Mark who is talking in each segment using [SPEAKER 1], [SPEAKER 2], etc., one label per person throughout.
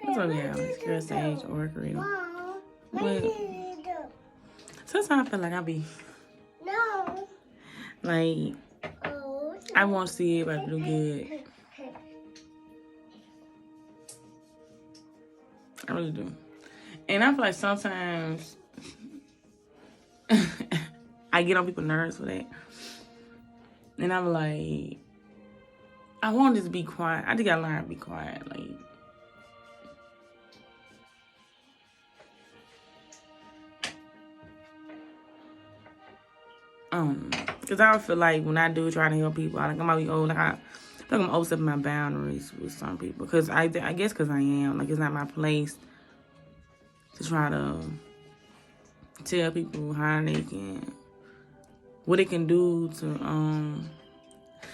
[SPEAKER 1] What's up, y'all? It's Girl Sage or Karina. But sometimes I feel like I be like I want to see everybody do good. I really do. And I feel like sometimes I get on people's nerves for that. And I'm like, I want this to be quiet. I just gotta learn to be quiet. Like, because I feel like when I do try to help people, like I might be old, like I feel like I'm overstepping my boundaries with some people. Because I guess because I am. Like, it's not my place to try to tell people how they can, what they can do to,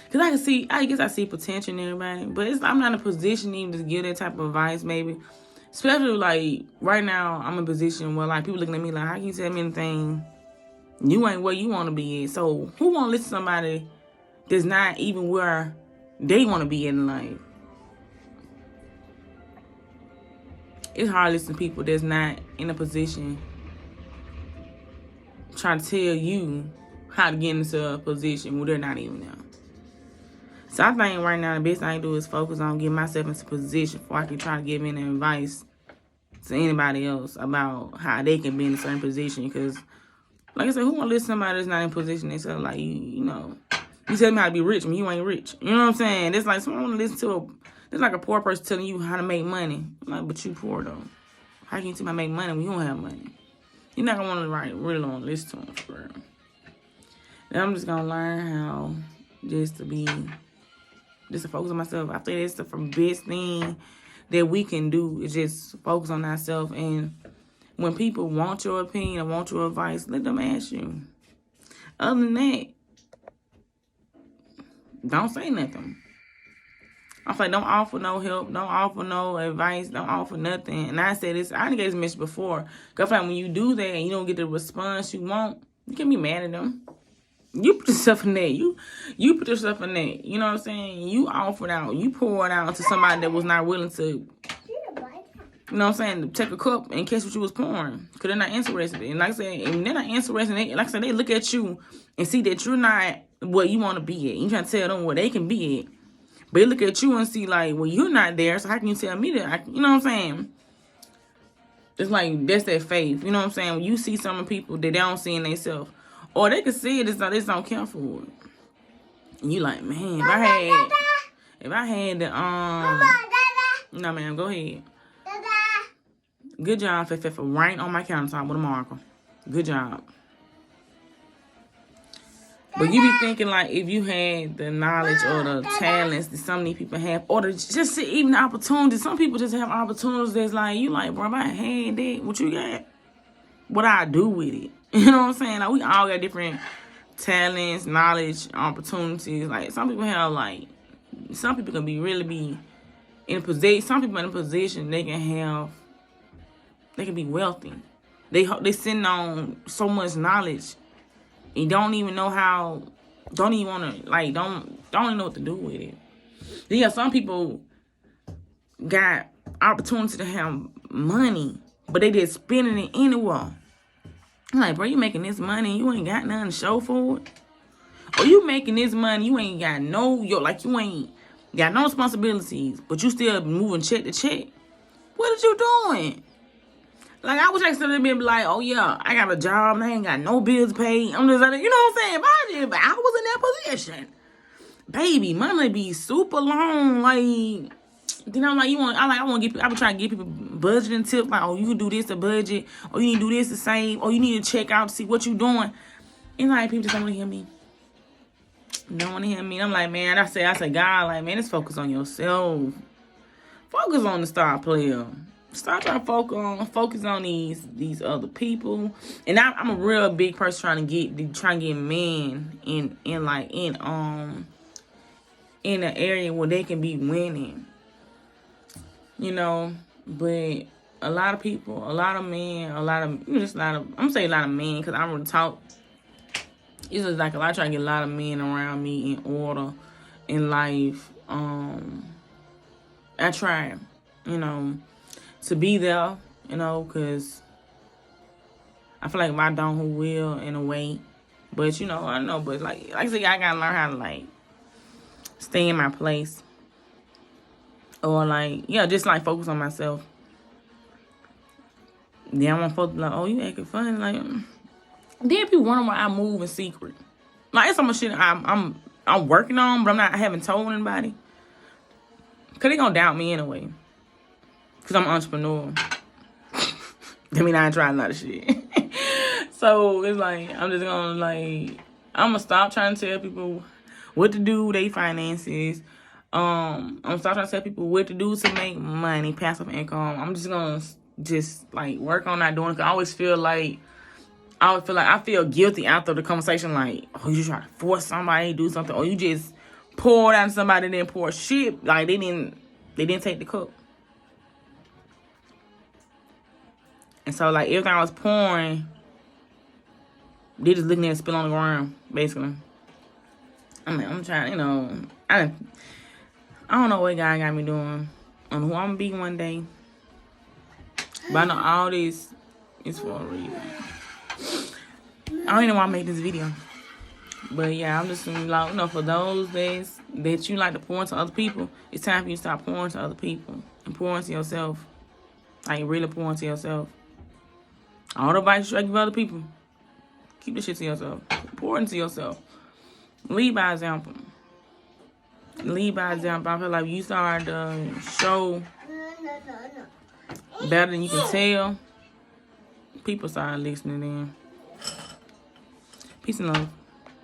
[SPEAKER 1] because I guess I see potential in everybody, but I'm not in a position even to give that type of advice, maybe. Especially, like, right now, I'm in a position where, like, people looking at me like, how can you tell me anything? You ain't where you want to be at. So, who want to listen to somebody that's not even where they want to be in life? It's hard to listen to people that's not in a position trying to tell you how to get into a position where they're not even there. So I think right now the best thing I can do is focus on getting myself into a position before I can try to give any advice to anybody else about how they can be in a certain position. Because, like I said, who want to listen to somebody that's not in a position themselves? Like, you know, you tell me how to be rich when you ain't rich. You know what I'm saying? It's like someone want to listen to it's like a poor person telling you how to make money. Like, but you poor though. How can you tell me how to make money when you don't have money? You're not gonna want to really want to listen to them for real. And I'm just gonna learn how just to focus on myself. I think that's the best thing that we can do is just focus on ourselves. And when people want your opinion or want your advice, let them ask you. Other than that, don't say nothing. I feel like don't offer no help, don't offer no advice, don't offer nothing. And I said this, I done gave this message before. Because I feel like when you do that and you don't get the response you want, you can be mad at them. You put yourself in that. You put yourself in that. You know what I'm saying? You offered out. You poured out to somebody that was not willing to, you know what I'm saying, to take a cup and catch what you was pouring. Because they're not interested. And like I said, and they're not interested. Like I said, they look at you and see that you're not what you want to be at. You trying to tell them where they can be at. But they look at you and see like, well, you're not there. So how can you tell me that? You know what I'm saying? It's like, that's that faith. You know what I'm saying? When you see some people that they don't see in themselves. Or they can see it, they just don't care for it. And you like, man, if I had the, no, ma'am, go ahead. Good job, for right on my countertop with a marker. Good job. But you be thinking like if you had the knowledge or the talents that some of these people have, or just even the opportunities. Some people just have opportunities that's like, you like, bro, if I had that, what you got? What I do with it? You know what I'm saying? Like, we all got different talents, knowledge, opportunities. Like, some people have, like, some people can really be in a position. Some people in a position, they can be wealthy. They sitting on so much knowledge and don't even know how, don't even want to, like, don't even know what to do with it. Then, yeah, some people got opportunity to have money, but they just spending it anywhere. I'm like, bro, you making this money, you ain't got nothing to show for it. Or you making this money, you ain't got you ain't got no responsibilities, but you still moving check to check. What are you doing? Like, I wish I could be like, oh yeah, I got a job and I ain't got no bills paid. I'm just like, you know what I'm saying? But I was in that position. Baby, money be super long, like. Then I'm like, I be trying to give people budgeting tips, like, oh, you do this to budget, or you need to do this to save, or you need to check out to see what you doing. And like, people just don't want to hear me. Don't want to hear me. I'm like, man, I say, God, like, man, let's focus on yourself. Focus on the star player. Stop trying to focus on these other people. And I'm a real big person trying to get men in an area where they can be winning. You know, but a lot of people, a lot of men, I'm going to say a lot of men because I don't really talk. It's just like I try to get a lot of men around me in order in life. I try, you know. to be there, you know, because I feel like if I don't, who will, in a way. But, you know, I know, but, like I said, I got to learn how to, like, stay in my place. Or, like, yeah, just, like, focus on myself. Then I'm supposed to be like, oh, you acting funny. Like, then people wonder why I move in secret. Like, it's so much shit I'm working on, but I haven't told anybody. Because they going to doubt me anyway. Because I'm an entrepreneur. I mean, I ain't trying a lot of shit. So, it's like, I'm just going to, like, I'm going to stop trying to tell people what to do with their finances. I'm going to stop trying to tell people what to do to make money, passive income. I'm just going to like, work on not doing it. 'Cause I always feel like, I feel guilty after the conversation. Like, oh, you try to force somebody to do something. Or you just poured on somebody and then pour shit. Like, they didn't take the cup. And so, like, everything I was pouring, they just looking at it spill on the ground, basically. I mean, I'm trying, you know, I don't know what God got me doing on who I'm going to be one day. But I know all this is for a reason. I don't even know why I made this video. But, yeah, I'm just, like, you know, for those days that you like to pour into other people, it's time for you to stop pouring to other people and pour into yourself. Like, really pour into yourself. All the advice you give other people, keep this shit to yourself. Pour into yourself. Lead by example. Lead by example. I feel like you start to show better than you can tell, people start listening in. Peace and love.